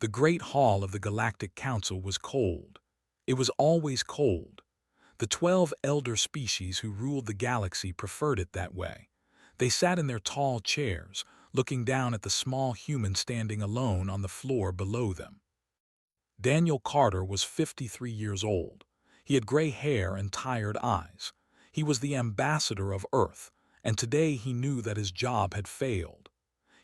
The great hall of the Galactic Council was cold. It was always cold. The 12 elder species who ruled the galaxy preferred it that way. They sat in their tall chairs, looking down at the small human standing alone on the floor below them. Daniel Carter was 53 years old. He had gray hair and tired eyes. He was the ambassador of Earth, and today he knew that his job had failed.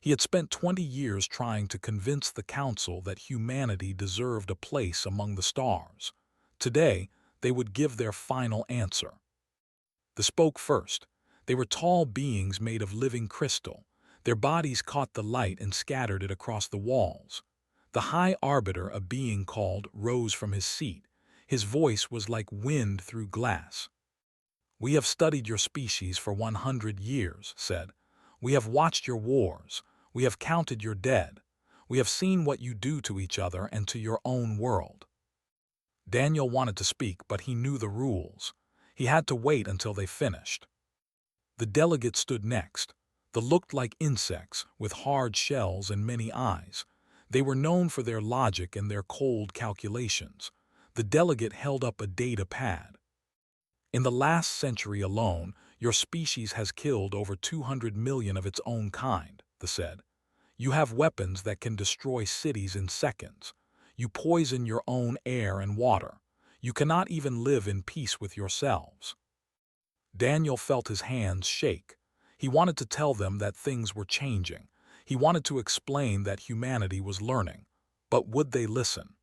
He had spent 20 years trying to convince the Council that humanity deserved a place among the stars. Today, they would give their final answer. They spoke first. They were tall beings made of living crystal. Their bodies caught the light and scattered it across the walls. The High Arbiter, a being called, rose from his seat. His voice was like wind through glass. "We have studied your species for 100 years," said. "We have watched your wars. We have counted your dead. We have seen what you do to each other and to your own world." Daniel wanted to speak, but he knew the rules. He had to wait until they finished. The delegates stood next. They looked like insects, with hard shells and many eyes. They were known for their logic and their cold calculations. The delegate held up a data pad. "In the last century alone, your species has killed over 200 million of its own kind," they said. "You have weapons that can destroy cities in seconds. You poison your own air and water. You cannot even live in peace with yourselves." Daniel felt his hands shake. He wanted to tell them that things were changing. He wanted to explain that humanity was learning. But would they listen?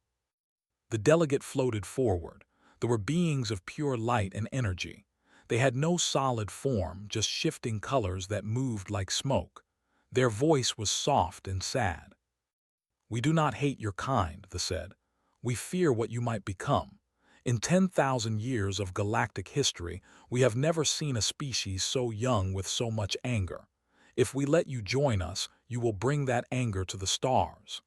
The delegate floated forward. There were beings of pure light and energy. They had no solid form, just shifting colors that moved like smoke. Their voice was soft and sad. "We do not hate your kind," they said. "We fear what you might become. In 10,000 years of galactic history, we have never seen a species so young with so much anger. If we let you join us, you will bring that anger to the stars."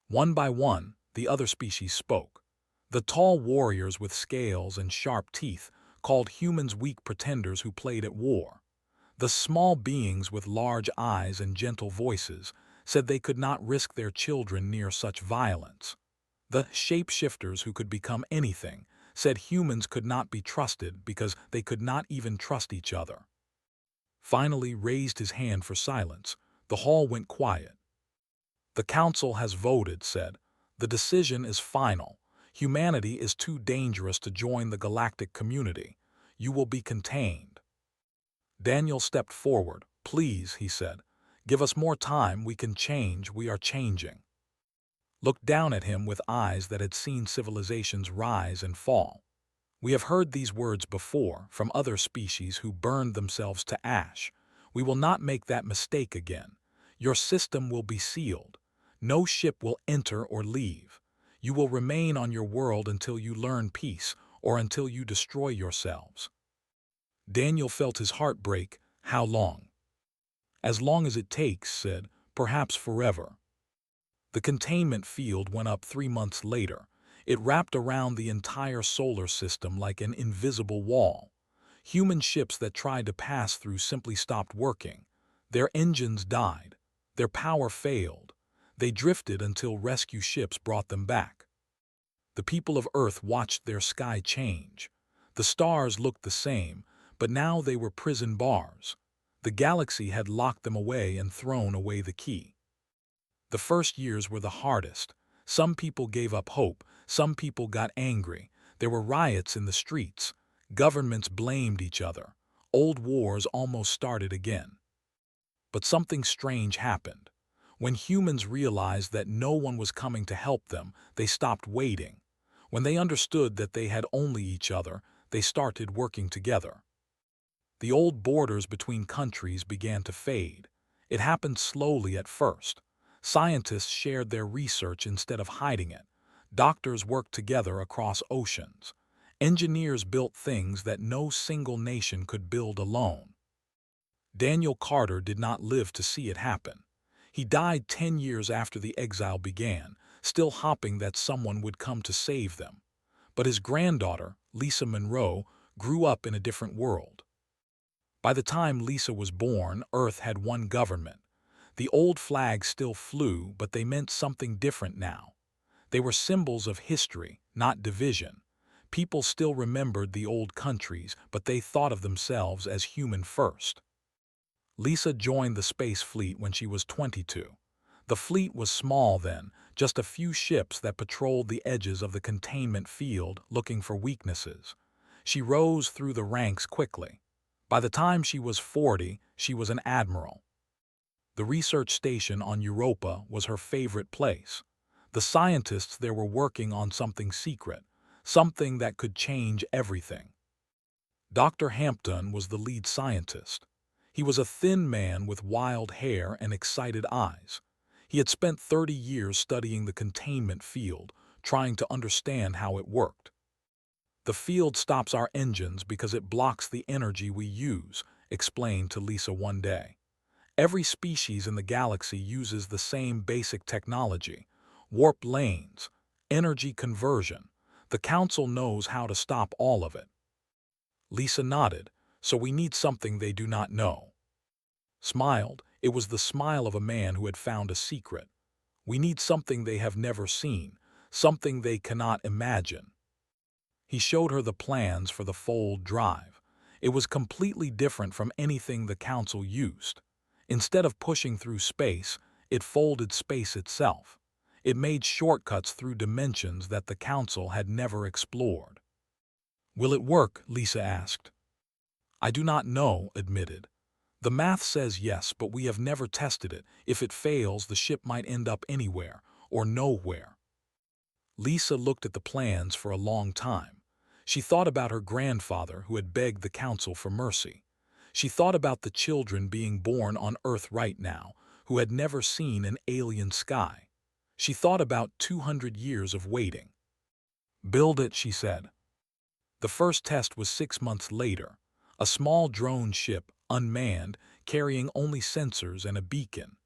One by one, the other species spoke. The tall warriors with scales and sharp teeth called humans weak pretenders who played at war. The small beings with large eyes and gentle voices said they could not risk their children near such violence. The shapeshifters who could become anything said humans could not be trusted because they could not even trust each other. Finally raised his hand for silence. The hall went quiet. "The Council has voted," said. "The decision is final. Humanity is too dangerous to join the galactic community. You will be contained." Daniel stepped forward. "Please," he said. "Give us more time. We can change. We are changing." Looked down at him with eyes that had seen civilizations rise and fall. "We have heard these words before from other species who burned themselves to ash. We will not make that mistake again. Your system will be sealed. No ship will enter or leave. You will remain on your world until you learn peace or until you destroy yourselves." Daniel felt his heart break. "How long?" "As long as it takes," said. "Perhaps forever." The containment field went up 3 months later. It wrapped around the entire solar system like an invisible wall. Human ships that tried to pass through simply stopped working. Their engines died. Their power failed. They drifted until rescue ships brought them back. The people of Earth watched their sky change. The stars looked the same, but now they were prison bars. The galaxy had locked them away and thrown away the key. The first years were the hardest. Some people gave up hope. Some people got angry. There were riots in the streets. Governments blamed each other. Old wars almost started again. But something strange happened. When humans realized that no one was coming to help them, they stopped waiting. When they understood that they had only each other, they started working together. The old borders between countries began to fade. It happened slowly at first. Scientists shared their research instead of hiding it. Doctors worked together across oceans. Engineers built things that no single nation could build alone. Daniel Carter did not live to see it happen. He died 10 years after the exile began, still hoping that someone would come to save them. But his granddaughter, Lisa Monroe, grew up in a different world. By the time Lisa was born, Earth had one government. The old flags still flew, but they meant something different now. They were symbols of history, not division. People still remembered the old countries, but they thought of themselves as human first. Lisa joined the space fleet when she was 22. The fleet was small then, just a few ships that patrolled the edges of the containment field looking for weaknesses. She rose through the ranks quickly. By the time she was 40, she was an admiral. The research station on Europa was her favorite place. The scientists there were working on something secret, something that could change everything. Dr. Hampton was the lead scientist. He was a thin man with wild hair and excited eyes. He had spent 30 years studying the containment field, trying to understand how it worked. "The field stops our engines because it blocks the energy we use," explained to Lisa one day. "Every species in the galaxy uses the same basic technology: warp lanes, energy conversion. The Council knows how to stop all of it." Lisa nodded. "So we need something they do not know." Smiled. It was the smile of a man who had found a secret. "We need something they have never seen, something they cannot imagine." He showed her the plans for the fold drive. It was completely different from anything the Council used. Instead of pushing through space, it folded space itself. It made shortcuts through dimensions that the Council had never explored. "Will it work?" Lisa asked. "I do not know," admitted. "The math says yes, but we have never tested it. If it fails, the ship might end up anywhere or nowhere." Lisa looked at the plans for a long time. She thought about her grandfather who had begged the Council for mercy. She thought about the children being born on Earth right now, who had never seen an alien sky. She thought about 200 years of waiting. "Build it," she said. The first test was 6 months later. A small drone ship, unmanned, carrying only sensors and a beacon.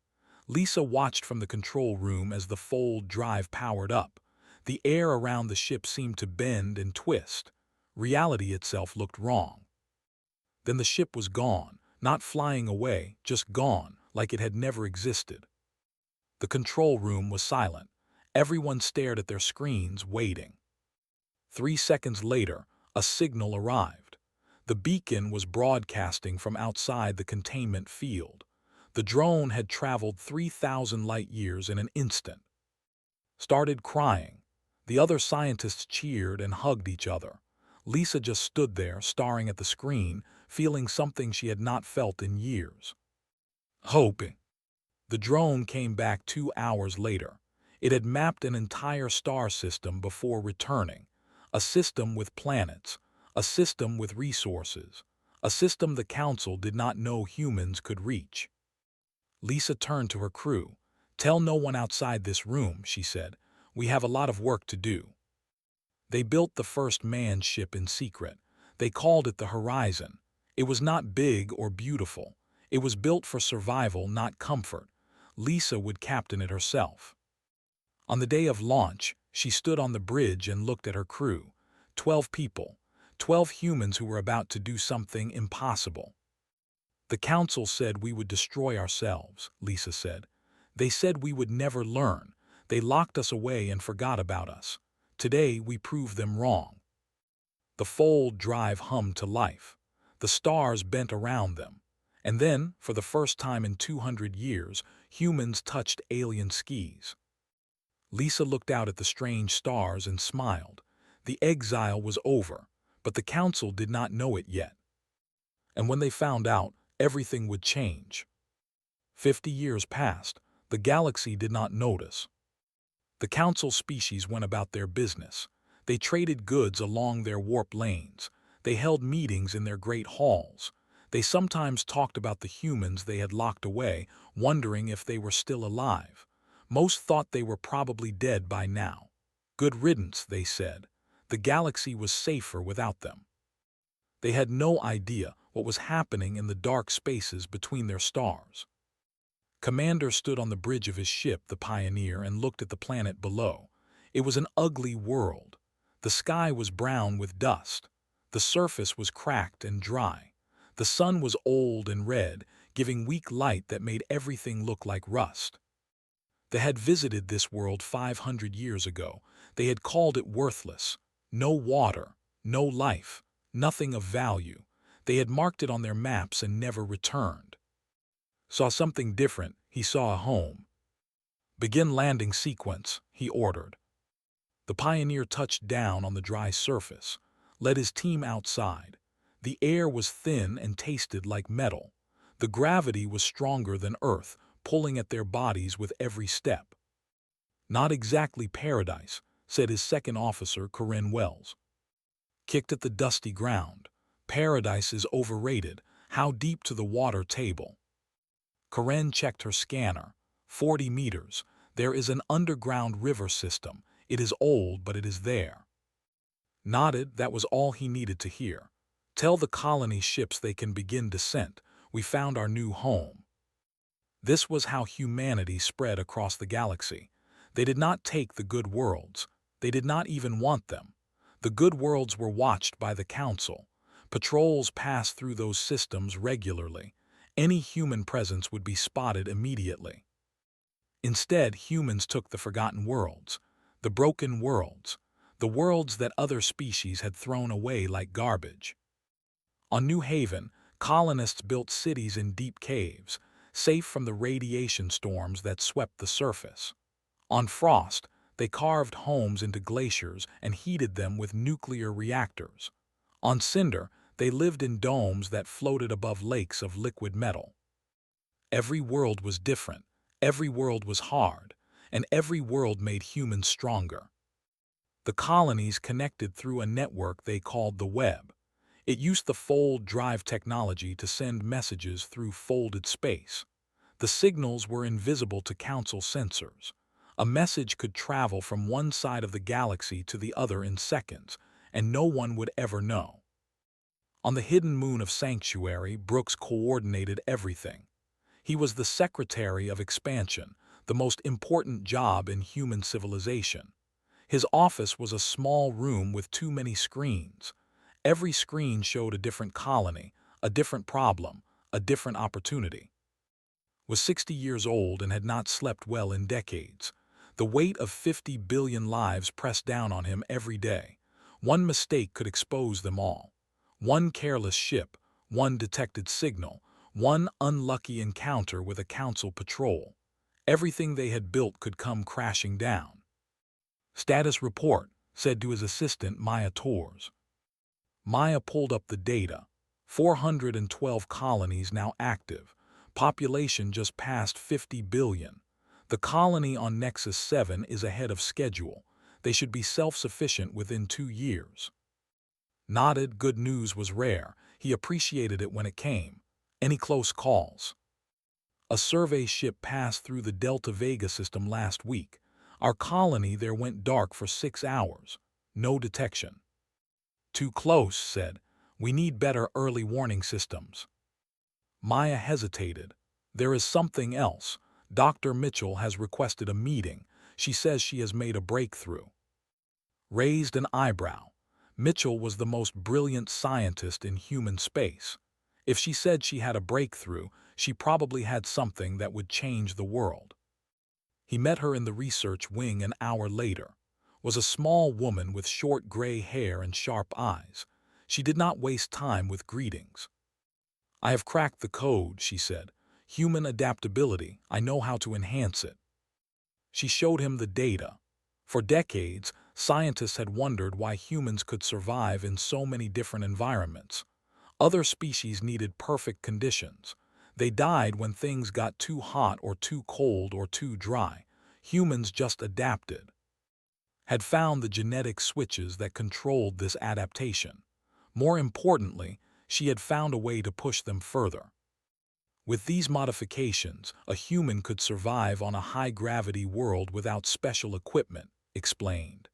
Lisa watched from the control room as the fold drive powered up. The air around the ship seemed to bend and twist. Reality itself looked wrong. Then the ship was gone, not flying away, just gone, like it had never existed. The control room was silent. Everyone stared at their screens, waiting. 3 seconds later, a signal arrived. The beacon was broadcasting from outside the containment field. The drone had traveled 3,000 light-years in an instant. Started crying. The other scientists cheered and hugged each other. Lisa just stood there, staring at the screen, feeling something she had not felt in years. Hoping. The drone came back 2 hours later. It had mapped an entire star system before returning. A system with planets. A system with resources. A system the Council did not know humans could reach. Lisa turned to her crew. "Tell no one outside this room," she said. "We have a lot of work to do." They built the first manned ship in secret. They called it the Horizon. It was not big or beautiful. It was built for survival, not comfort. Lisa would captain it herself. On the day of launch, she stood on the bridge and looked at her crew. 12 people. 12 humans who were about to do something impossible. "The Council said we would destroy ourselves," Lisa said. "They said we would never learn. They locked us away and forgot about us. Today we proved them wrong." The fold drive hummed to life. The stars bent around them. And then, for the first time in 200 years, humans touched alien skis. Lisa looked out at the strange stars and smiled. The exile was over, but the Council did not know it yet. And when they found out, everything would change. 50 years passed. The galaxy did not notice. The Council species went about their business. They traded goods along their warp lanes. They held meetings in their great halls. They sometimes talked about the humans they had locked away, wondering if they were still alive. Most thought they were probably dead by now. Good riddance, they said. The galaxy was safer without them. They had no idea what was happening in the dark spaces between their stars. Commander stood on the bridge of his ship, the Pioneer, and looked at the planet below. It was an ugly world. The sky was brown with dust. The surface was cracked and dry. The sun was old and red, giving weak light that made everything look like rust. They had visited this world 500 years ago. They had called it worthless. No water, no life, nothing of value. They had marked it on their maps and never returned. Saw something different, he saw a home. Begin landing sequence, he ordered. The pioneer touched down on the dry surface, led his team outside. The air was thin and tasted like metal. The gravity was stronger than Earth, pulling at their bodies with every step. Not exactly paradise, said his second officer, Corinne Wells. Kicked at the dusty ground. Paradise is overrated. How deep to the water table? Corinne checked her scanner. 40 meters. There is an underground river system. It is old, but it is there. Nodded, that was all he needed to hear. Tell the colony ships they can begin descent. We found our new home. This was how humanity spread across the galaxy. They did not take the good worlds. They did not even want them. The good worlds were watched by the Council. Patrols passed through those systems regularly. Any human presence would be spotted immediately. Instead, humans took the forgotten worlds, the broken worlds, the worlds that other species had thrown away like garbage. On New Haven, colonists built cities in deep caves, safe from the radiation storms that swept the surface. On Frost, they carved homes into glaciers and heated them with nuclear reactors. On Cinder, they lived in domes that floated above lakes of liquid metal. Every world was different, every world was hard, and every world made humans stronger. The colonies connected through a network they called the web. It used the fold drive technology to send messages through folded space. The signals were invisible to Council sensors. A message could travel from one side of the galaxy to the other in seconds, and no one would ever know. On the hidden moon of Sanctuary, Brooks coordinated everything. He was the Secretary of Expansion, the most important job in human civilization. His office was a small room with too many screens. Every screen showed a different colony, a different problem, a different opportunity. Was 60 years old and had not slept well in decades. The weight of 50 billion lives pressed down on him every day. One mistake could expose them all. One careless ship, one detected signal, one unlucky encounter with a Council patrol. Everything they had built could come crashing down. Status report, said to his assistant Maya Torres. Maya pulled up the data. 412 colonies now active. Population just past 50 billion. The colony on Nexus 7 is ahead of schedule. They should be self-sufficient within 2 years. Nodded, good news was rare. He appreciated it when it came. Any close calls? A survey ship passed through the Delta Vega system last week. Our colony there went dark for 6 hours. No detection. Too close, said. We need better early warning systems. Maya hesitated. There is something else. Dr. Mitchell has requested a meeting. She says she has made a breakthrough. Raised an eyebrow. Mitchell was the most brilliant scientist in human space. If she said she had a breakthrough, she probably had something that would change the world. He met her in the research wing an hour later. Was a small woman with short gray hair and sharp eyes. She did not waste time with greetings. I have cracked the code, she said. Human adaptability, I know how to enhance it. She showed him the data. For decades, scientists had wondered why humans could survive in so many different environments. Other species needed perfect conditions. They died when things got too hot or too cold or too dry. Humans just adapted. Had found the genetic switches that controlled this adaptation. More importantly, she had found a way to push them further. With these modifications, a human could survive on a high-gravity world without special equipment, explained.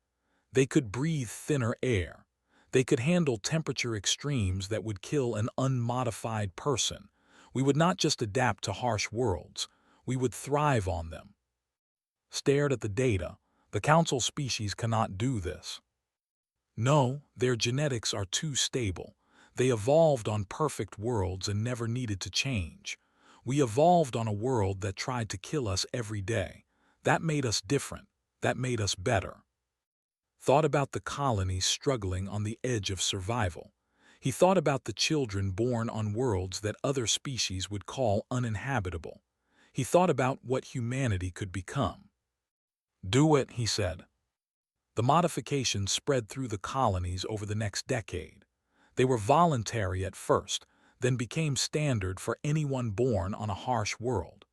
They could breathe thinner air. They could handle temperature extremes that would kill an unmodified person. We would not just adapt to harsh worlds, we would thrive on them. Stared at the data. The Council species cannot do this. No, their genetics are too stable. They evolved on perfect worlds and never needed to change. We evolved on a world that tried to kill us every day. That made us different. That made us better. Thought about the colonies struggling on the edge of survival. He thought about the children born on worlds that other species would call uninhabitable. He thought about what humanity could become. Do it, he said. The modifications spread through the colonies over the next decade. They were voluntary at first, then became standard for anyone born on a harsh world.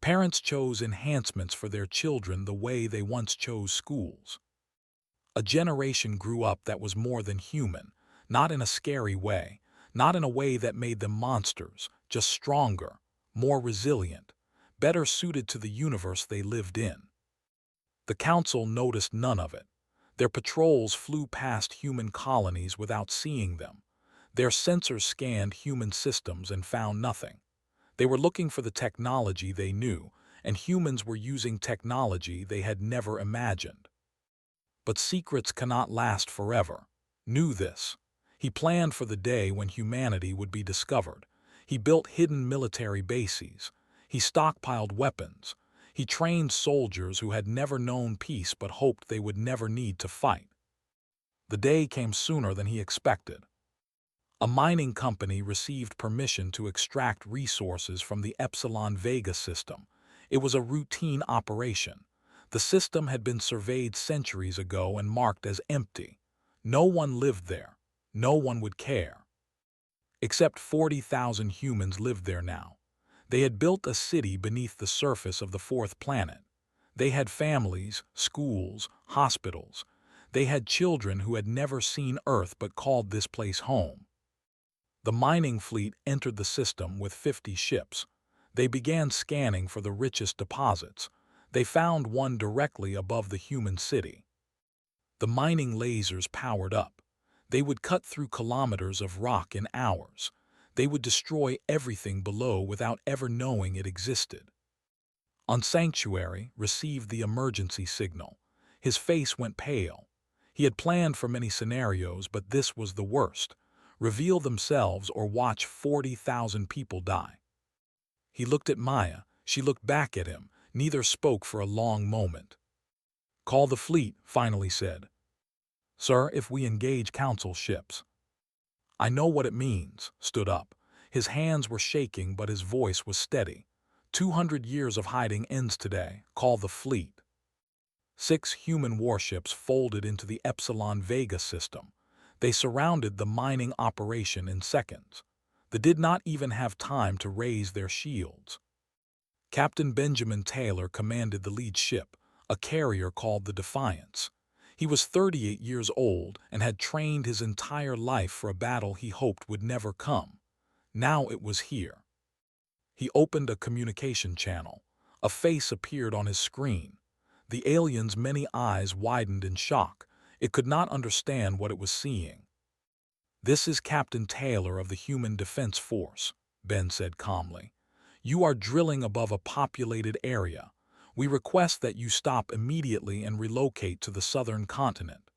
Parents chose enhancements for their children the way they once chose schools. A generation grew up that was more than human, not in a scary way, not in a way that made them monsters, just stronger, more resilient, better suited to the universe they lived in. The Council noticed none of it. Their patrols flew past human colonies without seeing them. Their sensors scanned human systems and found nothing. They were looking for the technology they knew, and humans were using technology they had never imagined. But secrets cannot last forever. Knew this. He planned for the day when humanity would be discovered. He built hidden military bases. He stockpiled weapons. He trained soldiers who had never known peace but hoped they would never need to fight. The day came sooner than he expected. A mining company received permission to extract resources from the Epsilon Vega system. It was a routine operation. The system had been surveyed centuries ago and marked as empty. No one lived there. No one would care. Except 40,000 humans lived there now. They had built a city beneath the surface of the fourth planet. They had families, schools, hospitals. They had children who had never seen Earth but called this place home. The mining fleet entered the system with 50 ships. They began scanning for the richest deposits. They found one directly above the human city. The mining lasers powered up. They would cut through kilometers of rock in hours. They would destroy everything below without ever knowing it existed. On Sanctuary received the emergency signal. His face went pale. He had planned for many scenarios, but this was the worst. Reveal themselves or watch 40,000 people die. He looked at Maya. She looked back at him. Neither spoke for a long moment. "Call the fleet," finally said. "Sir, if we engage Council ships." "I know what it means," stood up. His hands were shaking, but his voice was steady. 200 years of hiding ends today. Call the fleet. 6 human warships folded into the Epsilon Vega system. They surrounded the mining operation in seconds. They did not even have time to raise their shields. Captain Benjamin Taylor commanded the lead ship, a carrier called the Defiance. He was 38 years old and had trained his entire life for a battle he hoped would never come. Now it was here. He opened a communication channel. A face appeared on his screen. The alien's many eyes widened in shock. It could not understand what it was seeing. "This is Captain Taylor of the Human Defense Force," Ben said calmly. "You are drilling above a populated area. We request that you stop immediately and relocate to the southern continent."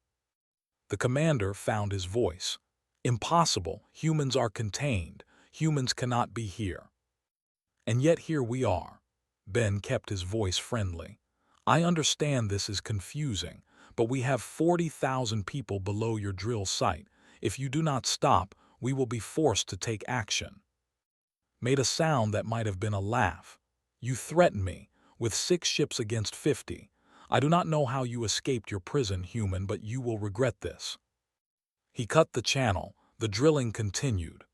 The commander found his voice. "Impossible. Humans are contained. Humans cannot be here." "And yet here we are." Ben kept his voice friendly. "I understand this is confusing, but we have 40,000 people below your drill site. If you do not stop, we will be forced to take action." Made a sound that might have been a laugh. "You threaten me. With 6 ships against 50. I do not know how you escaped your prison, human, but you will regret this." He cut the channel. The drilling continued.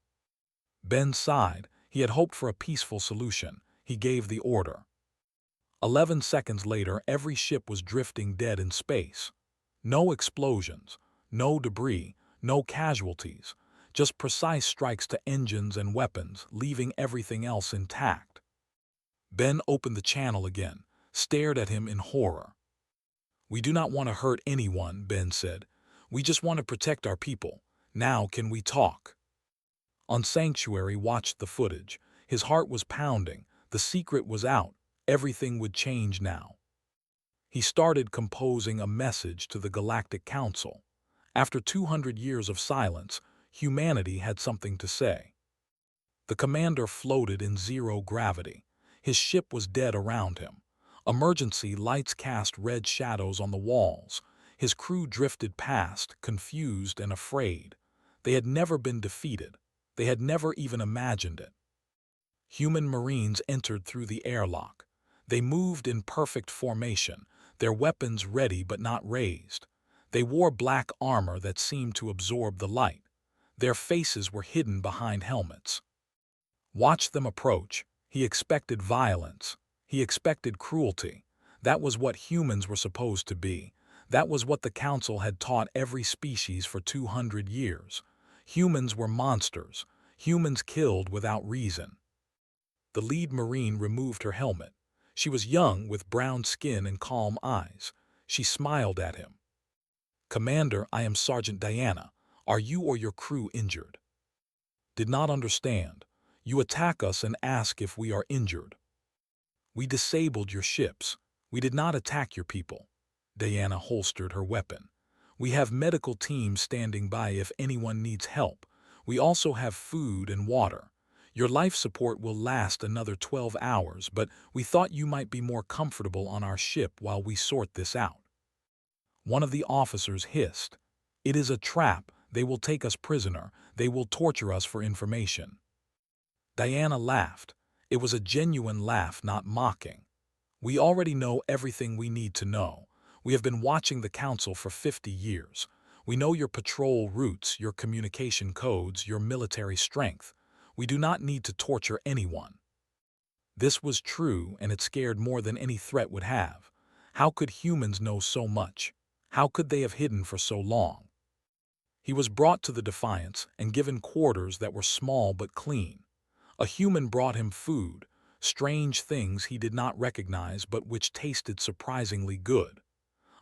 Ben sighed. He had hoped for a peaceful solution. He gave the order. 11 seconds later, every ship was drifting dead in space. No explosions, no debris, no casualties, just precise strikes to engines and weapons, leaving everything else intact. Ben opened the channel again, stared at him in horror. "We do not want to hurt anyone," Ben said. "We just want to protect our people. Now can we talk?" On Sanctuary watched the footage. His heart was pounding. The secret was out. Everything would change now. He started composing a message to the Galactic Council. After 200 years of silence, humanity had something to say. The commander floated in zero gravity. His ship was dead around him. Emergency lights cast red shadows on the walls. His crew drifted past, confused and afraid. They had never been defeated. They had never even imagined it. Human Marines entered through the airlock. They moved in perfect formation, their weapons ready but not raised. They wore black armor that seemed to absorb the light. Their faces were hidden behind helmets. Watch them approach. He expected violence. He expected cruelty. That was what humans were supposed to be. That was what the Council had taught every species for 200 years. Humans were monsters. Humans killed without reason. The lead Marine removed her helmet. She was young, with brown skin and calm eyes. She smiled at him. "Commander, I am Sergeant Diana. Are you or your crew injured?" "Did not understand. You attack us and ask if we are injured." "We disabled your ships. We did not attack your people." Diana holstered her weapon. "We have medical teams standing by if anyone needs help. We also have food and water. Your life support will last another 12 hours, but we thought you might be more comfortable on our ship while we sort this out." One of the officers hissed, "It is a trap. They will take us prisoner. They will torture us for information." Diana laughed. It was a genuine laugh, not mocking. "We already know everything we need to know. We have been watching the Council for 50 years. We know your patrol routes, your communication codes, your military strength. We do not need to torture anyone." This was true, and it scared more than any threat would have. How could humans know so much? How could they have hidden for so long? He was brought to the Defiance and given quarters that were small but clean. A human brought him food, strange things he did not recognize but which tasted surprisingly good.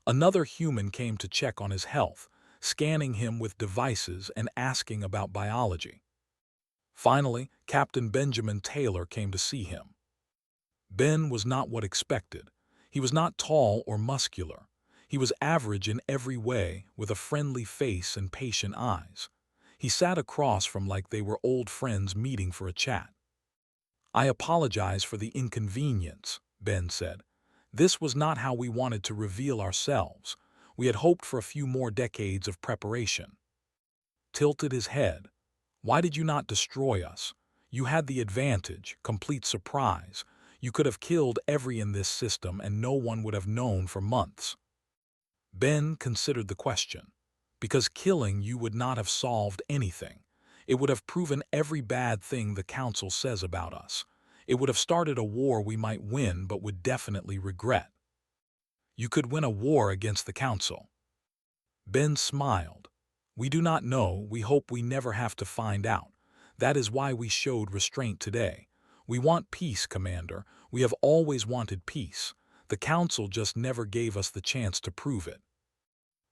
Another human came to check on his health, scanning him with devices and asking about biology. Finally, Captain Benjamin Taylor came to see him. Ben was not what expected. He was not tall or muscular. He was average in every way, with a friendly face and patient eyes. He sat across from like they were old friends meeting for a chat. "I apologize for the inconvenience," Ben said. "This was not how we wanted to reveal ourselves. We had hoped for a few more decades of preparation." Tilted his head. "Why did you not destroy us? You had the advantage, complete surprise. You could have killed every in this system and no one would have known for months." Ben considered the question. "Because killing you would not have solved anything. It would have proven every bad thing the Council says about us. It would have started a war we might win but would definitely regret." "You could win a war against the Council." Ben smiled. "We do not know. We hope we never have to find out. That is why we showed restraint today. We want peace, Commander. We have always wanted peace. The Council just never gave us the chance to prove it."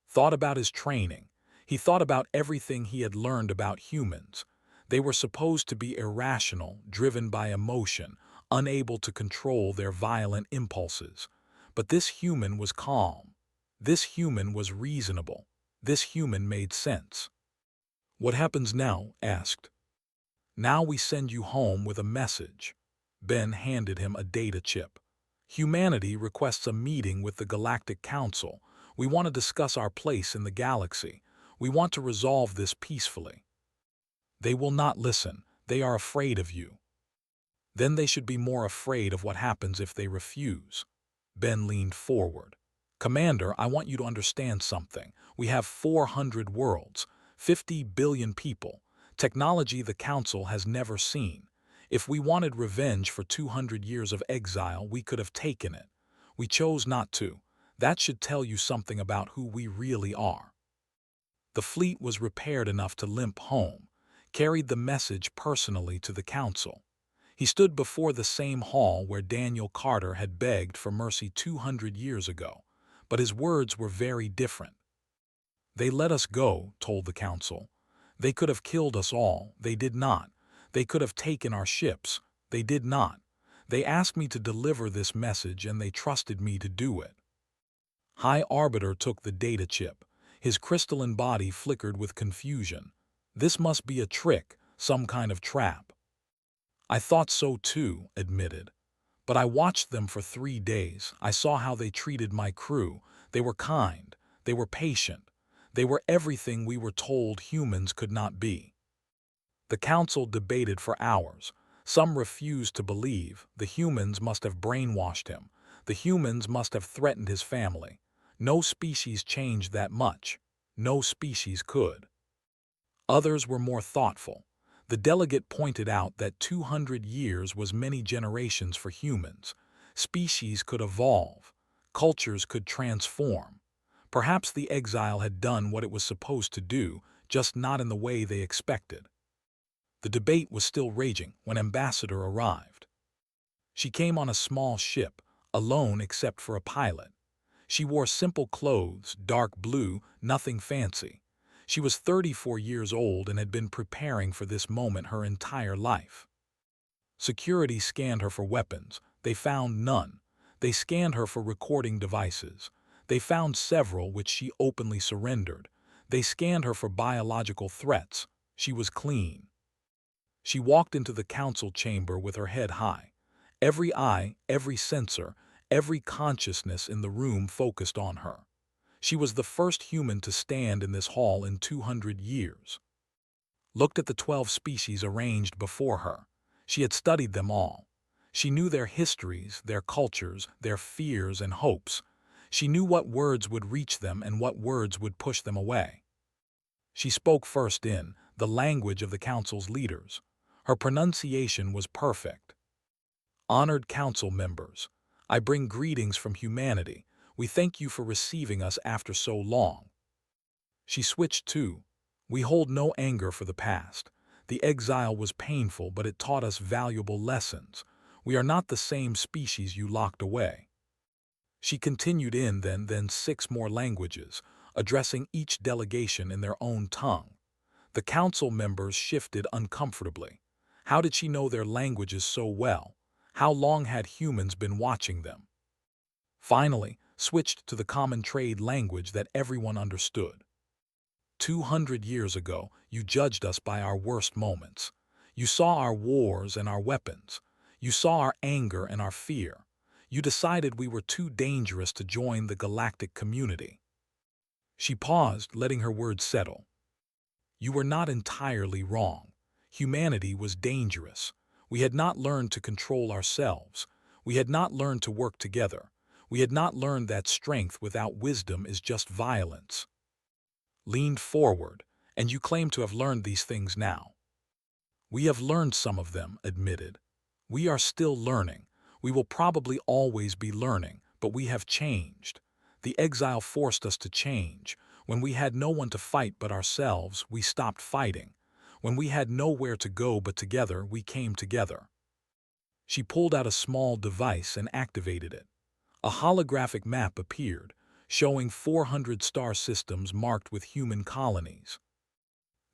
Thought about his training. He thought about everything he had learned about humans. They were supposed to be irrational, driven by emotion, unable to control their violent impulses. But this human was calm. This human was reasonable. This human made sense. "What happens now?" asked. "Now we send you home with a message." Ben handed him a data chip. "Humanity requests a meeting with the Galactic Council. We want to discuss our place in the galaxy. We want to resolve this peacefully." "They will not listen. They are afraid of you." "Then they should be more afraid of what happens if they refuse." Ben leaned forward. "Commander, I want you to understand something. We have 400 worlds, 50 billion people, technology the Council has never seen. If we wanted revenge for 200 years of exile, we could have taken it. We chose not to. That should tell you something about who we really are." The fleet was repaired enough to limp home, carried the message personally to the Council. He stood before the same hall where Daniel Carter had begged for mercy 200 years ago, but his words were very different. "They let us go," told the Council. "They could have killed us all. They did not. They could have taken our ships. They did not. They asked me to deliver this message and they trusted me to do it." High Arbiter took the data chip. His crystalline body flickered with confusion. This must be a trick, some kind of trap. I thought so too, admitted. But I watched them for 3 days. I saw how they treated my crew. They were kind. They were patient. They were everything we were told humans could not be. The council debated for hours. Some refused to believe. The humans must have brainwashed him. The humans must have threatened his family. No species changed that much. No species could. Others were more thoughtful. The delegate pointed out that 200 years was many generations for humans. Species could evolve. Cultures could transform. Perhaps the exile had done what it was supposed to do, just not in the way they expected. The debate was still raging when Ambassador arrived. She came on a small ship, alone except for a pilot. She wore simple clothes, dark blue, nothing fancy. She was 34 years old and had been preparing for this moment her entire life. Security scanned her for weapons. They found none. They scanned her for recording devices. They found several which she openly surrendered. They scanned her for biological threats. She was clean. She walked into the council chamber with her head high. Every eye, every sensor, every consciousness in the room focused on her. She was the first human to stand in this hall in 200 years. Looked at the 12 species arranged before her. She had studied them all. She knew their histories, their cultures, their fears and hopes. She knew what words would reach them and what words would push them away. She spoke first in the language of the council's leaders. Her pronunciation was perfect. Honored council members, I bring greetings from humanity. We thank you for receiving us after so long. She switched to, we hold no anger for the past. The exile was painful, but it taught us valuable lessons. We are not the same species you locked away. She continued in then 6 more languages, addressing each delegation in their own tongue. The council members shifted uncomfortably. How did she know their languages so well? How long had humans been watching them? Finally, switched to the common trade language that everyone understood. 200 years ago, you judged us by our worst moments. You saw our wars and our weapons. You saw our anger and our fear. You decided we were too dangerous to join the galactic community. She paused, letting her words settle. You were not entirely wrong. Humanity was dangerous. We had not learned to control ourselves. We had not learned to work together. We had not learned that strength without wisdom is just violence. Leaned forward, and you claim to have learned these things now. We have learned some of them, admitted. We are still learning. We will probably always be learning, but we have changed. The exile forced us to change. When we had no one to fight but ourselves, we stopped fighting. When we had nowhere to go but together, we came together. She pulled out a small device and activated it. A holographic map appeared, showing 400 star systems marked with human colonies.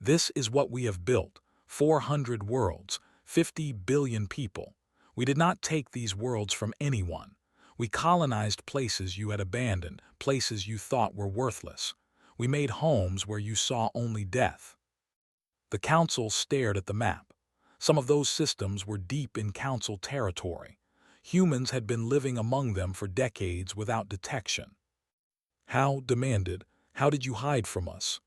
This is what we have built, 400 worlds, 50 billion people. We did not take these worlds from anyone. We colonized places you had abandoned, places you thought were worthless. We made homes where you saw only death. The council stared at the map. Some of those systems were deep in council territory. Humans had been living among them for decades without detection. How, demanded, how did you hide from us?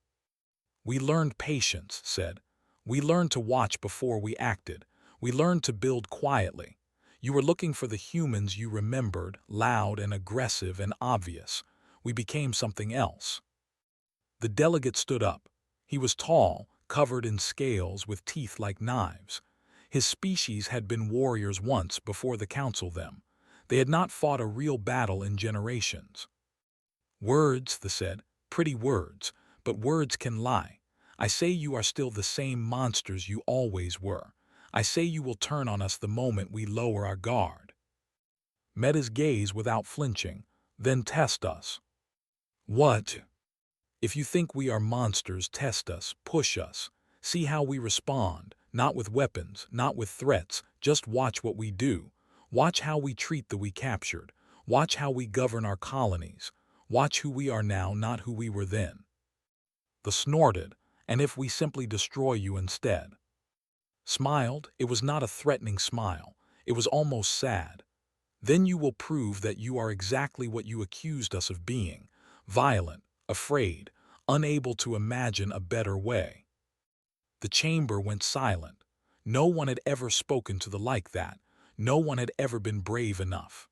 We learned patience, said. We learned to watch before we acted. We learned to build quietly. You were looking for the humans you remembered, loud and aggressive and obvious. We became something else. The delegate stood up. He was tall, covered in scales with teeth like knives. His species had been warriors once before the council them. They had not fought a real battle in generations. Words, they said, pretty words, but words can lie. I say you are still the same monsters you always were. I say you will turn on us the moment we lower our guard. Met his gaze without flinching, then test us. What? If you think we are monsters, test us, push us. See how we respond, not with weapons, not with threats, just watch what we do. Watch how we treat the we captured. Watch how we govern our colonies. Watch who we are now, not who we were then. The snorted, and if we simply destroy you instead? Smiled. It was not a threatening smile. It was almost sad. Then you will prove that you are exactly what you accused us of being, violent, afraid, unable to imagine a better way. The chamber went silent. No one had ever spoken to the like that. No one had ever been brave enough.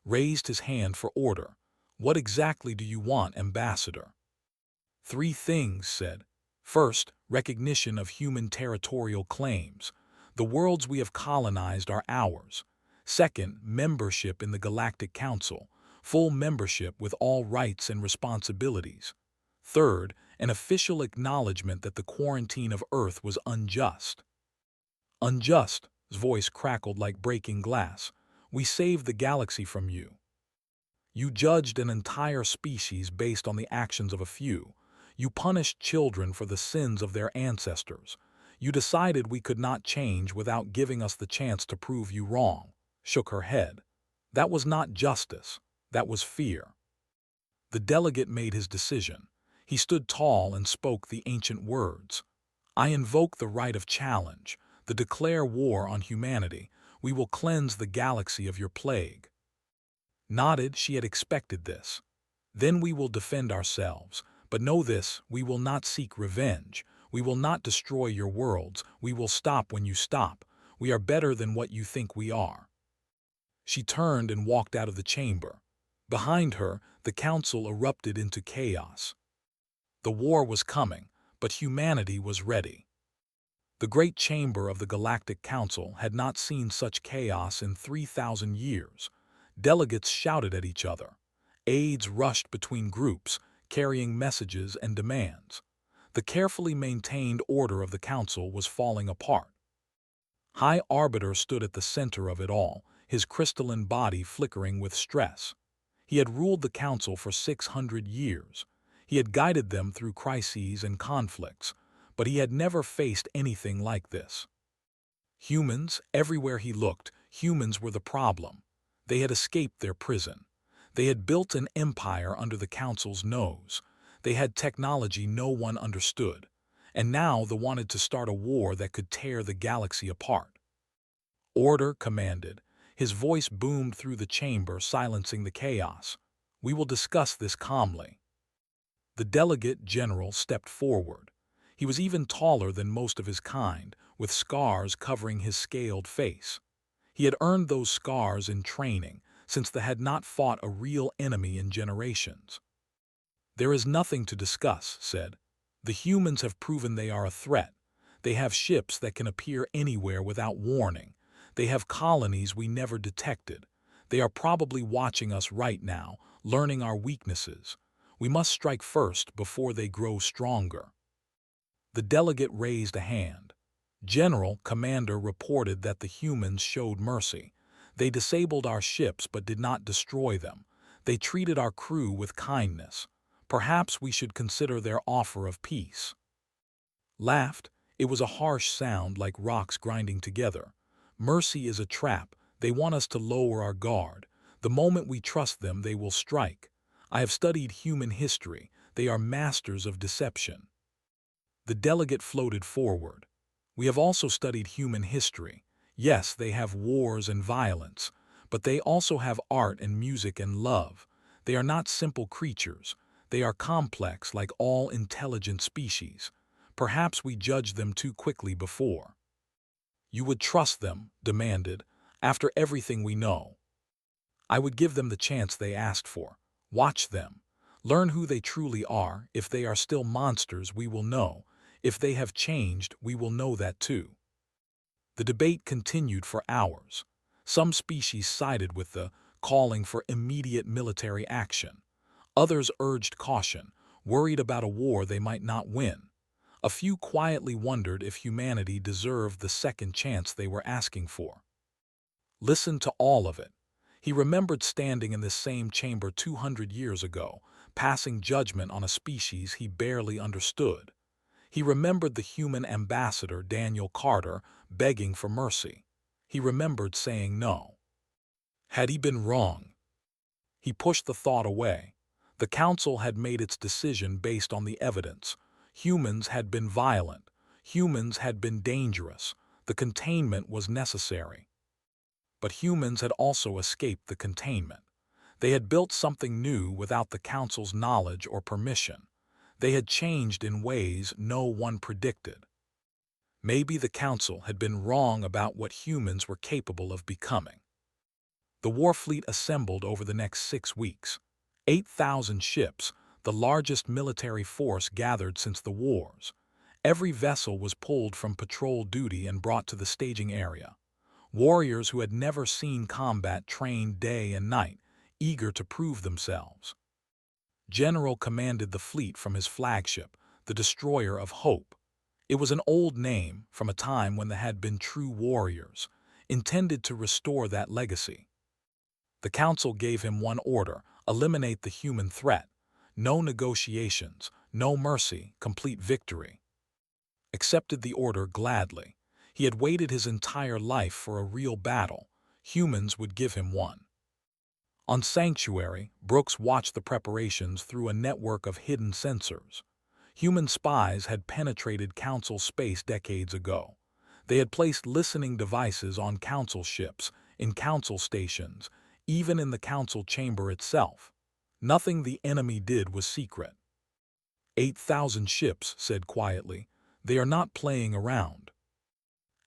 Raised his hand for order. What exactly do you want, Ambassador? Three things, said. First, recognition of human territorial claims. The worlds we have colonized are ours. Second, membership in the Galactic Council, full membership with all rights and responsibilities. Third, an official acknowledgement that the quarantine of Earth was unjust. Unjust, his voice crackled like breaking glass. We saved the galaxy from you. You judged an entire species based on the actions of a few. You punished children for the sins of their ancestors. You decided we could not change without giving us the chance to prove you wrong. Shook her head. That was not justice. That was fear. The delegate made his decision. He stood tall and spoke the ancient words. I invoke the right of challenge, the declare war on humanity. We will cleanse the galaxy of your plague. Nodded, she had expected this. Then we will defend ourselves. But know this, we will not seek revenge. We will not destroy your worlds. We will stop when you stop. We are better than what you think we are. She turned and walked out of the chamber. Behind her, the council erupted into chaos. The war was coming, but humanity was ready. The great chamber of the Galactic Council had not seen such chaos in 3,000 years. Delegates shouted at each other. Aides rushed between groups, carrying messages and demands. The carefully maintained order of the council was falling apart. High Arbiter stood at the center of it all, his crystalline body flickering with stress. He had ruled the council for 600 years. He had guided them through crises and conflicts, but he had never faced anything like this. Humans, everywhere he looked, humans were the problem. They had escaped their prison. They had built an empire under the council's nose. They had technology no one understood. And now they wanted to start a war that could tear the galaxy apart. Order commanded. His voice boomed through the chamber, silencing the chaos. We will discuss this calmly. The delegate general stepped forward. He was even taller than most of his kind, with scars covering his scaled face. He had earned those scars in training, since they had not fought a real enemy in generations. There is nothing to discuss, said. The humans have proven they are a threat. They have ships that can appear anywhere without warning. They have colonies we never detected. They are probably watching us right now, learning our weaknesses. We must strike first before they grow stronger. The delegate raised a hand. General, Commander reported that the humans showed mercy. They disabled our ships but did not destroy them. They treated our crew with kindness. Perhaps we should consider their offer of peace. Laughed. It was a harsh sound like rocks grinding together. Mercy is a trap. They want us to lower our guard. The moment we trust them, they will strike. I have studied human history. They are masters of deception. The delegate floated forward. We have also studied human history. Yes, they have wars and violence, but they also have art and music and love. They are not simple creatures. They are complex like all intelligent species. Perhaps we judged them too quickly before. You would trust them, demanded, after everything we know. I would give them the chance they asked for. Watch them. Learn who they truly are. If they are still monsters, we will know. If they have changed, we will know that too. The debate continued for hours. Some species sided with the calling for immediate military action. Others urged caution, worried about a war they might not win. A few quietly wondered if humanity deserved the second chance they were asking for. Listen to all of it. He remembered standing in this same chamber 200 years ago, passing judgment on a species he barely understood. He remembered the human ambassador, Daniel Carter, begging for mercy. He remembered saying no. Had he been wrong? He pushed the thought away. The council had made its decision based on the evidence. Humans had been violent. Humans had been dangerous. The containment was necessary. But humans had also escaped the containment. They had built something new without the Council's knowledge or permission. They had changed in ways no one predicted. Maybe the Council had been wrong about what humans were capable of becoming. The war fleet assembled over the next 6 weeks. 8,000 ships, the largest military force gathered since the wars. Every vessel was pulled from patrol duty and brought to the staging area. Warriors who had never seen combat trained day and night, eager to prove themselves. General commanded the fleet from his flagship, the Destroyer of Hope. It was an old name from a time when there had been true warriors, intended to restore that legacy. The Council gave him one order: eliminate the human threat. No negotiations, no mercy, complete victory. Accepted the order gladly. He had waited his entire life for a real battle. Humans would give him one. On Sanctuary, Brooks watched the preparations through a network of hidden sensors. Human spies had penetrated Council space decades ago. They had placed listening devices on Council ships, in Council stations, even in the Council chamber itself. Nothing the enemy did was secret. 8,000 ships, said quietly. They are not playing around.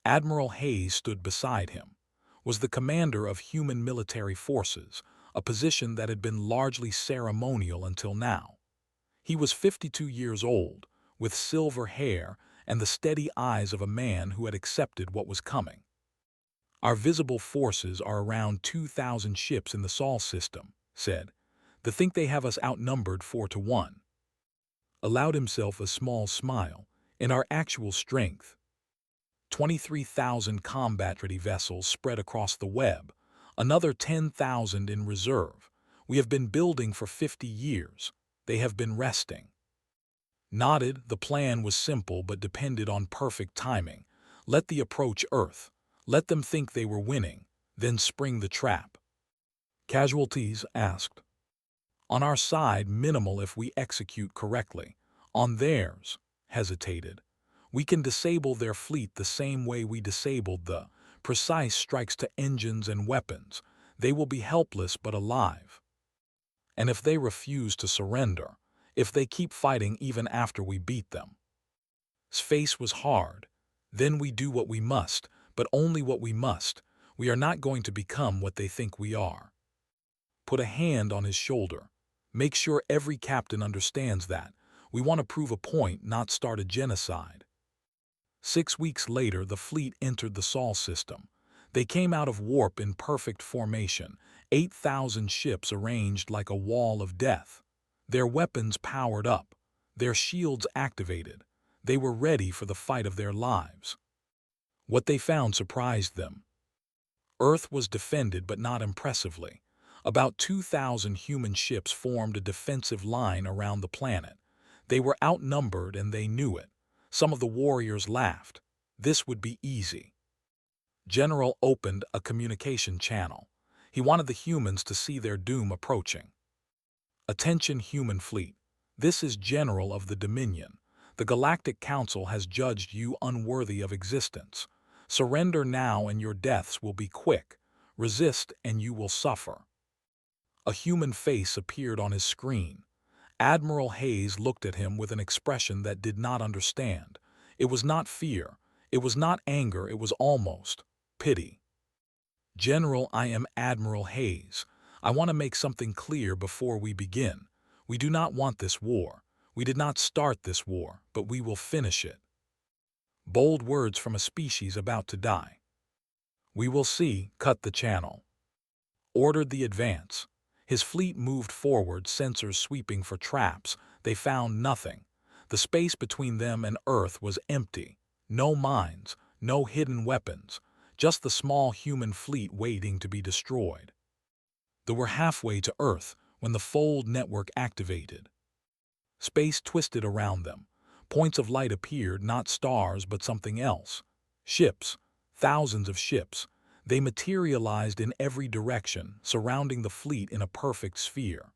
Admiral Hayes stood beside him. Was the commander of human military forces, a position that had been largely ceremonial until now. He was 52 years old, with silver hair and the steady eyes of a man who had accepted what was coming. Our visible forces are around 2,000 ships in the Sol system, said. They think they have us outnumbered 4-1. Allowed himself a small smile. In our actual strength, 23,000 combat-ready vessels spread across the web, another 10,000 in reserve. We have been building for 50 years. They have been resting. Nodded. The plan was simple but depended on perfect timing. Let the approach Earth. Let them think they were winning, then spring the trap. Casualties? Asked. On our side, minimal if we execute correctly. On theirs, hesitated. We can disable their fleet the same way we disabled the precise strikes to engines and weapons. They will be helpless but alive. And if they refuse to surrender, if they keep fighting even after we beat them. His face was hard. Then we do what we must, but only what we must. We are not going to become what they think we are. Put a hand on his shoulder. Make sure every captain understands that. We want to prove a point, not start a genocide. 6 weeks later, the fleet entered the Sol system. They came out of warp in perfect formation, 8,000 ships arranged like a wall of death. Their weapons powered up, their shields activated. They were ready for the fight of their lives. What they found surprised them. Earth was defended but not impressively. About 2,000 human ships formed a defensive line around the planet. They were outnumbered and they knew it. Some of the warriors laughed. This would be easy. General opened a communication channel. He wanted the humans to see their doom approaching. Attention, human fleet. This is General of the Dominion. The Galactic Council has judged you unworthy of existence. Surrender now and your deaths will be quick. Resist and you will suffer. A human face appeared on his screen. Admiral Hayes looked at him with an expression that did not understand. It was not fear. It was not anger. It was almost pity. General, I am Admiral Hayes. I want to make something clear before we begin. We do not want this war. We did not start this war, but we will finish it. Bold words from a species about to die. We will see. Cut the channel. Ordered the advance. His fleet moved forward, sensors sweeping for traps. They found nothing. The space between them and Earth was empty. No mines, no hidden weapons, just the small human fleet waiting to be destroyed. They were halfway to Earth when the fold network activated. Space twisted around them. Points of light appeared, not stars but something else. Ships, thousands of ships. They materialized in every direction, surrounding the fleet in a perfect sphere.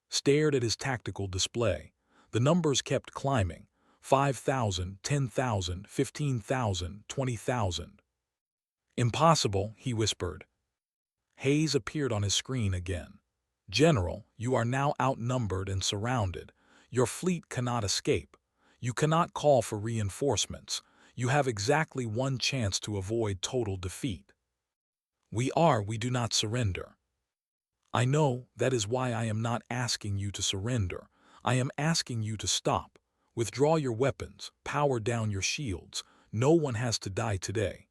Stared at his tactical display. The numbers kept climbing. 5,000, 10,000, 15,000, 20,000. Impossible, he whispered. Hayes appeared on his screen again. General, you are now outnumbered and surrounded. Your fleet cannot escape. You cannot call for reinforcements. You have exactly one chance to avoid total defeat. We do not surrender. I know, that is why I am not asking you to surrender. I am asking you to stop. Withdraw your weapons, power down your shields. No one has to die today.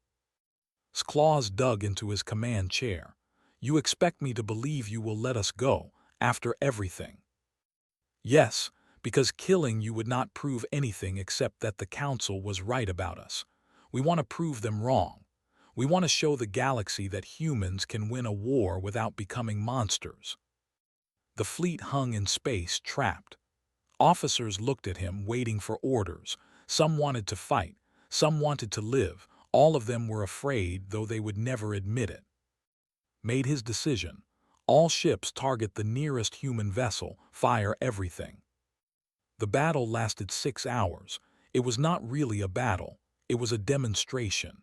Claws dug into his command chair. You expect me to believe you will let us go, after everything? Yes, because killing you would not prove anything except that the Council was right about us. We want to prove them wrong. We want to show the galaxy that humans can win a war without becoming monsters. The fleet hung in space, trapped. Officers looked at him, waiting for orders. Some wanted to fight, some wanted to live. All of them were afraid, though they would never admit it. Made his decision. All ships target the nearest human vessel, fire everything. The battle lasted 6 hours. It was not really a battle, it was a demonstration.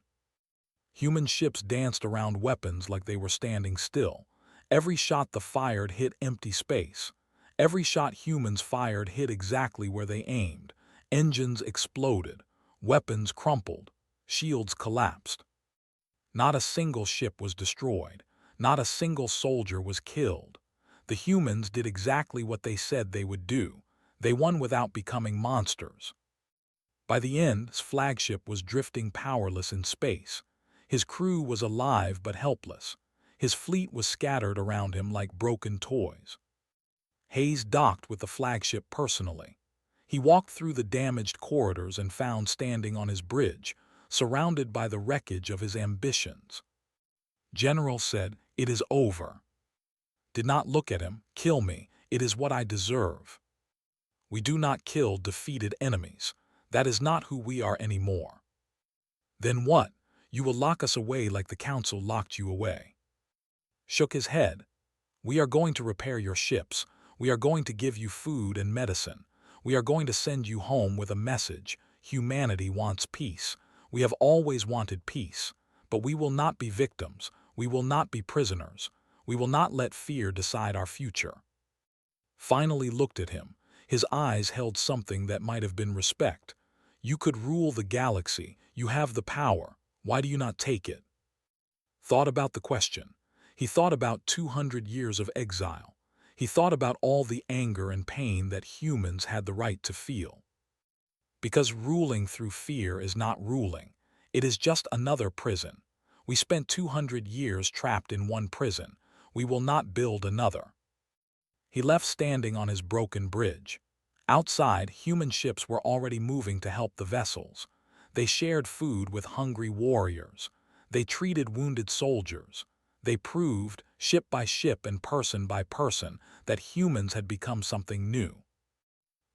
Human ships danced around weapons like they were standing still. Every shot the fired hit empty space. Every shot humans fired hit exactly where they aimed. Engines exploded. Weapons crumpled. Shields collapsed. Not a single ship was destroyed. Not a single soldier was killed. The humans did exactly what they said they would do. They won without becoming monsters. By the end, his flagship was drifting powerless in space. His crew was alive but helpless. His fleet was scattered around him like broken toys. Hayes docked with the flagship personally. He walked through the damaged corridors and found standing on his bridge, surrounded by the wreckage of his ambitions. General said, "It is over." Did not look at him. "Kill me. It is what I deserve." We do not kill defeated enemies. That is not who we are anymore. Then what? You will lock us away like the Council locked you away. Shook his head. We are going to repair your ships. We are going to give you food and medicine. We are going to send you home with a message. Humanity wants peace. We have always wanted peace. But we will not be victims. We will not be prisoners. We will not let fear decide our future. Finally looked at him. His eyes held something that might have been respect. You could rule the galaxy. You have the power. Why do you not take it? Thought about the question. He thought about 200 years of exile. He thought about all the anger and pain that humans had the right to feel. Because ruling through fear is not ruling. It is just another prison. We spent 200 years trapped in one prison. We will not build another. He left standing on his broken bridge. Outside, human ships were already moving to help the vessels. They shared food with hungry warriors. They treated wounded soldiers. They proved, ship by ship and person by person, that humans had become something new.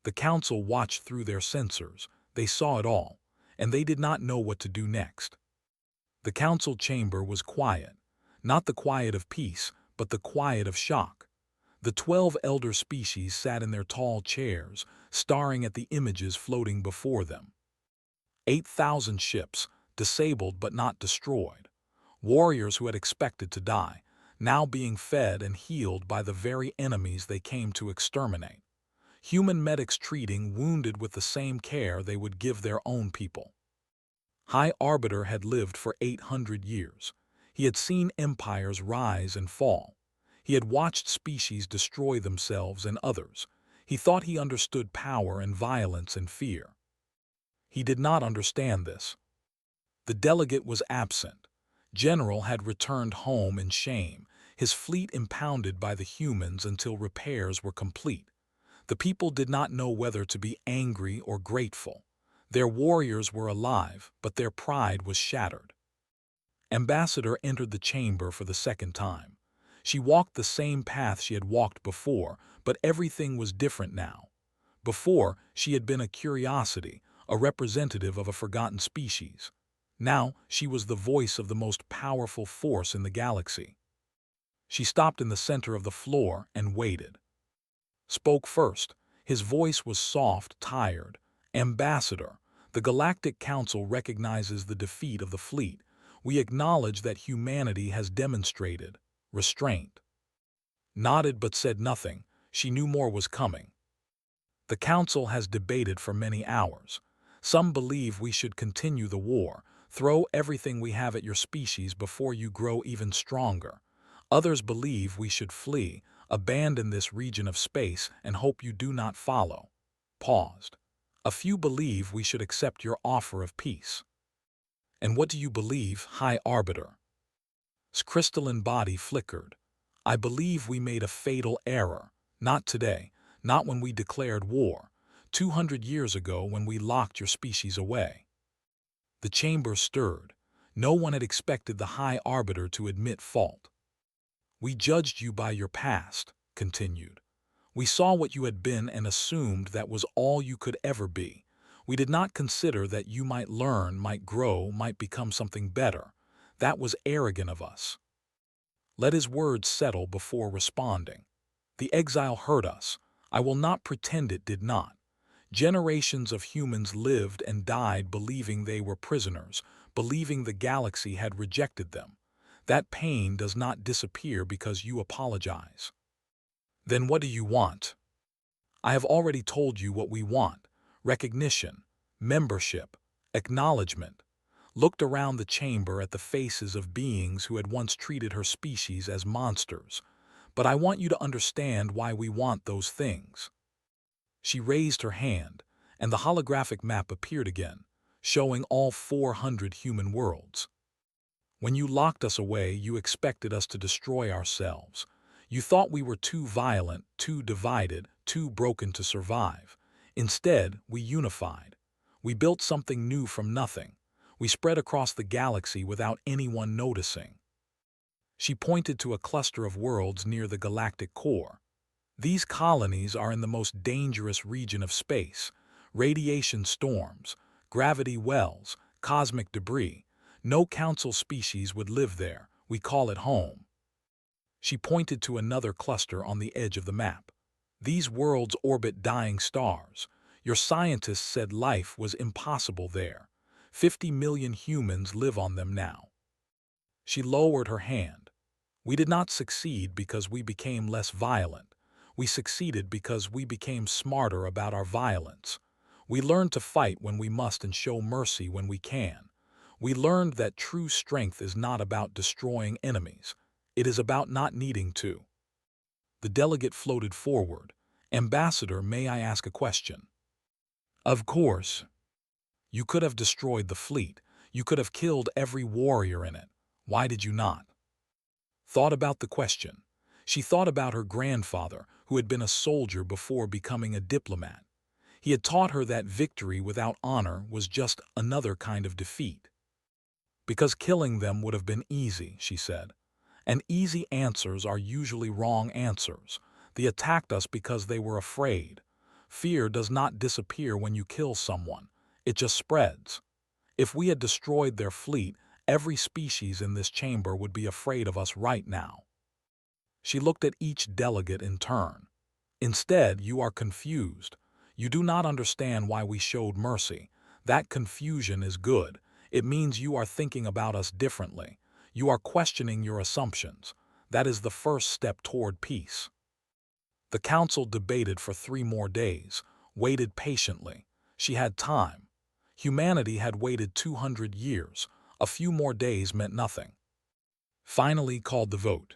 The Council watched through their sensors. They saw it all, and they did not know what to do next. The Council chamber was quiet. Not the quiet of peace, but the quiet of shock. The 12 elder species sat in their tall chairs, staring at the images floating before them. 8,000 ships, disabled but not destroyed. Warriors who had expected to die, now being fed and healed by the very enemies they came to exterminate. Human medics treating wounded with the same care they would give their own people. High Arbiter had lived for 800 years. He had seen empires rise and fall. He had watched species destroy themselves and others. He thought he understood power and violence and fear. He did not understand this. The delegate was absent. General had returned home in shame, his fleet impounded by the humans until repairs were complete. The people did not know whether to be angry or grateful. Their warriors were alive, but their pride was shattered. Ambassador entered the chamber for the second time. She walked the same path she had walked before, but everything was different now. Before, she had been a curiosity, a representative of a forgotten species. Now, she was the voice of the most powerful force in the galaxy. She stopped in the center of the floor and waited. Spoke first. His voice was soft, tired. Ambassador, the Galactic Council recognizes the defeat of the fleet. We acknowledge that humanity has demonstrated restraint. Nodded but said nothing. She knew more was coming. The Council has debated for many hours. Some believe we should continue the war, throw everything we have at your species before you grow even stronger. Others believe we should flee, abandon this region of space, and hope you do not follow. Paused. A few believe we should accept your offer of peace. And what do you believe, High Arbiter? His crystalline body flickered. I believe we made a fatal error. Not today, not when we declared war. 200 years ago when we locked your species away. The chamber stirred. No one had expected the High Arbiter to admit fault. We judged you by your past, continued. We saw what you had been and assumed that was all you could ever be. We did not consider that you might learn, might grow, might become something better. That was arrogant of us. Let his words settle before responding. The exile hurt us. I will not pretend it did not. Generations of humans lived and died believing they were prisoners, believing the galaxy had rejected them. That pain does not disappear because you apologize. Then what do you want? I have already told you what we want. Recognition, membership, acknowledgement. Looked around the chamber at the faces of beings who had once treated her species as monsters. But I want you to understand why we want those things. She raised her hand, and the holographic map appeared again, showing all 400 human worlds. When you locked us away, you expected us to destroy ourselves. You thought we were too violent, too divided, too broken to survive. Instead, we unified. We built something new from nothing. We spread across the galaxy without anyone noticing. She pointed to a cluster of worlds near the galactic core. These colonies are in the most dangerous region of space. Radiation storms, gravity wells, cosmic debris. No council species would live there. We call it home. She pointed to another cluster on the edge of the map. These worlds orbit dying stars. Your scientists said life was impossible there. 50 million humans live on them now. She lowered her hand. We did not succeed because we became less violent. We succeeded because we became smarter about our violence. We learned to fight when we must and show mercy when we can. We learned that true strength is not about destroying enemies. It is about not needing to. The delegate floated forward. Ambassador, may I ask a question? Of course. You could have destroyed the fleet. You could have killed every warrior in it. Why did you not? Thought about the question. She thought about her grandfather, who had been a soldier before becoming a diplomat. He had taught her that victory without honor was just another kind of defeat. Because killing them would have been easy, she said. And easy answers are usually wrong answers. They attacked us because they were afraid. Fear does not disappear when you kill someone. It just spreads. If we had destroyed their fleet, every species in this chamber would be afraid of us right now. She looked at each delegate in turn. Instead, you are confused. You do not understand why we showed mercy. That confusion is good. It means you are thinking about us differently. You are questioning your assumptions. That is the first step toward peace. The council debated for 3 more days, waited patiently. She had time. Humanity had waited 200 years. A few more days meant nothing. Finally called the vote.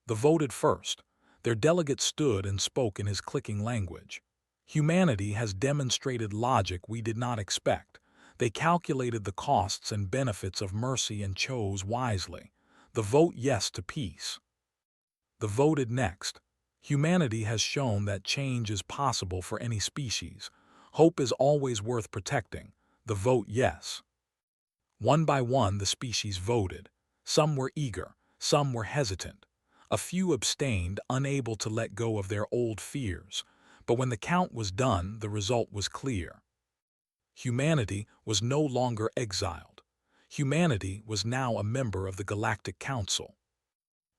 The voted first. Their delegate stood and spoke in his clicking language. Humanity has demonstrated logic we did not expect. They calculated the costs and benefits of mercy and chose wisely. The vote yes to peace. The voted next. Humanity has shown that change is possible for any species. Hope is always worth protecting. The vote yes. One by one the species voted. Some were eager, some were hesitant. A few abstained, unable to let go of their old fears. But when the count was done, the result was clear. Humanity was no longer exiled. Humanity was now a member of the Galactic Council.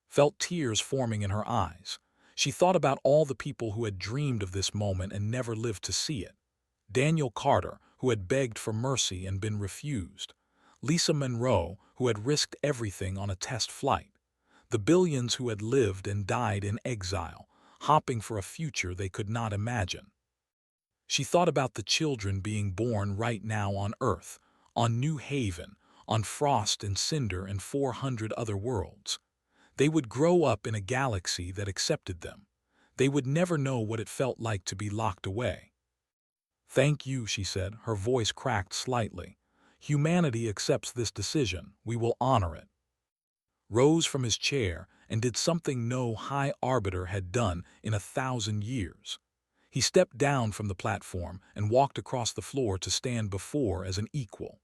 Felt tears forming in her eyes. She thought about all the people who had dreamed of this moment and never lived to see it. Daniel Carter, who had begged for mercy and been refused. Lisa Monroe, who had risked everything on a test flight. The billions who had lived and died in exile, hopping for a future they could not imagine. She thought about the children being born right now on Earth, on New Haven, on Frost and Cinder and 400 other worlds. They would grow up in a galaxy that accepted them. They would never know what it felt like to be locked away. "Thank you," she said, her voice cracked slightly. "Humanity accepts this decision. We will honor it." Rose from his chair and did something no high arbiter had done in 1,000 years. He stepped down from the platform and walked across the floor to stand before as an equal.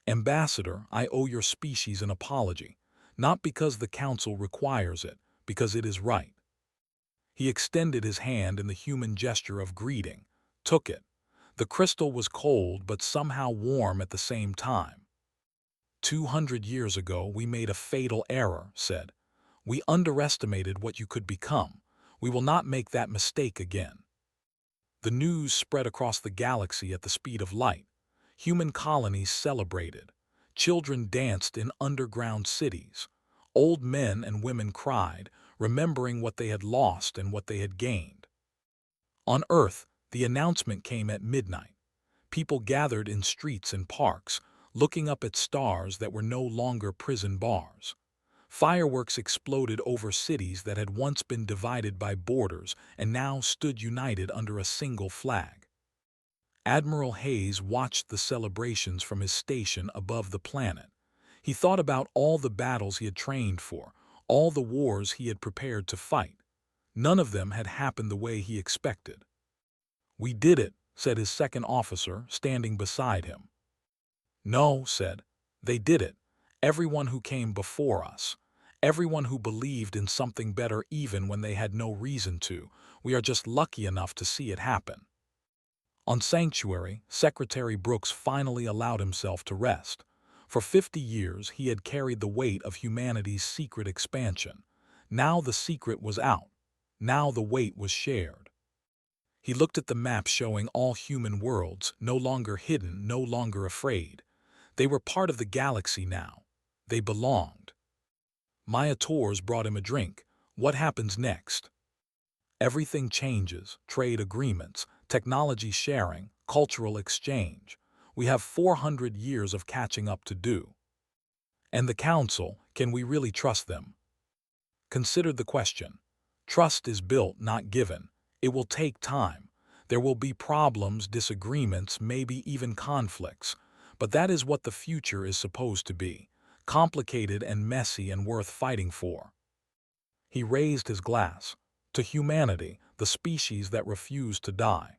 "Ambassador, I owe your species an apology, not because the Council requires it, because it is right." He extended his hand in the human gesture of greeting, took it. The crystal was cold but somehow warm at the same time. 200 years ago we made a fatal error," said. "We underestimated what you could become. We will not make that mistake again." The news spread across the galaxy at the speed of light. Human colonies celebrated. Children danced in underground cities. Old men and women cried, remembering what they had lost and what they had gained. On Earth, the announcement came at midnight. People gathered in streets and parks, looking up at stars that were no longer prison bars. Fireworks exploded over cities that had once been divided by borders and now stood united under a single flag. Admiral Hayes watched the celebrations from his station above the planet. He thought about all the battles he had trained for, all the wars he had prepared to fight. None of them had happened the way he expected. "We did it," said his second officer, standing beside him. "No," said, "they did it. Everyone who came before us. Everyone who believed in something better even when they had no reason to. We are just lucky enough to see it happen." On Sanctuary, Secretary Brooks finally allowed himself to rest. For 50 years he had carried the weight of humanity's secret expansion. Now the secret was out. Now the weight was shared. He looked at the map showing all human worlds, no longer hidden, no longer afraid. They were part of the galaxy now. They belonged. Maya Torres brought him a drink. "What happens next?" "Everything changes. Trade agreements, technology sharing, cultural exchange. We have 400 years of catching up to do." "And the Council, can we really trust them?" Considered the question. Trust is built, not given. It will take time. There will be problems, disagreements, maybe even conflicts. But that is what the future is supposed to be. Complicated and messy and worth fighting for. He raised his glass. To humanity, the species that refused to die.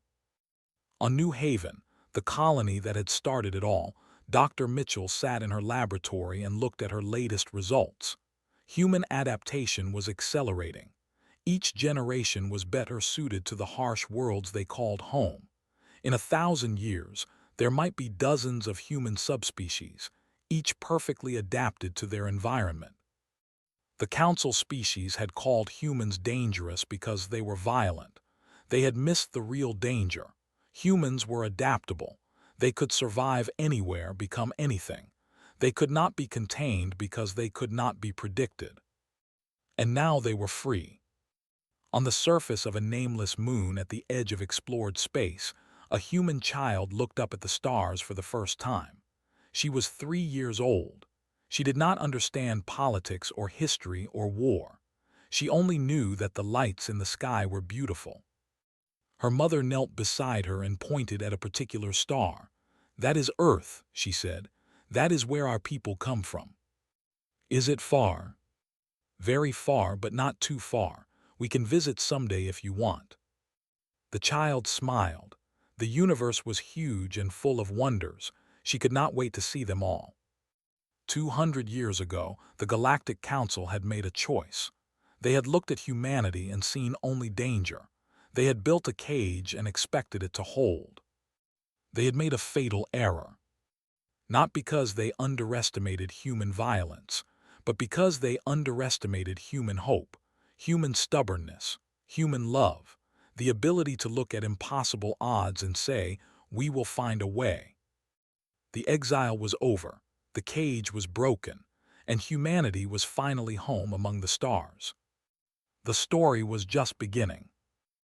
On New Haven, the colony that had started it all, Dr. Mitchell sat in her laboratory and looked at her latest results. Human adaptation was accelerating. Each generation was better suited to the harsh worlds they called home. In 1,000 years, there might be dozens of human subspecies, each perfectly adapted to their environment. The Council species had called humans dangerous because they were violent. They had missed the real danger. Humans were adaptable. They could survive anywhere, become anything. They could not be contained because they could not be predicted. And now they were free. On the surface of a nameless moon at the edge of explored space, a human child looked up at the stars for the first time. She was 3 years old. She did not understand politics or history or war. She only knew that the lights in the sky were beautiful. Her mother knelt beside her and pointed at a particular star. "That is Earth," she said. "That is where our people come from." "Is it far?" "Very far, but not too far. We can visit someday if you want." The child smiled. The universe was huge and full of wonders. She could not wait to see them all. 200 years ago, the Galactic Council had made a choice. They had looked at humanity and seen only danger. They had built a cage and expected it to hold. They had made a fatal error. Not because they underestimated human violence, but because they underestimated human hope, human stubbornness, human love, the ability to look at impossible odds and say, We will find a way. The exile was over, the cage was broken, and humanity was finally home among the stars. The story was just beginning.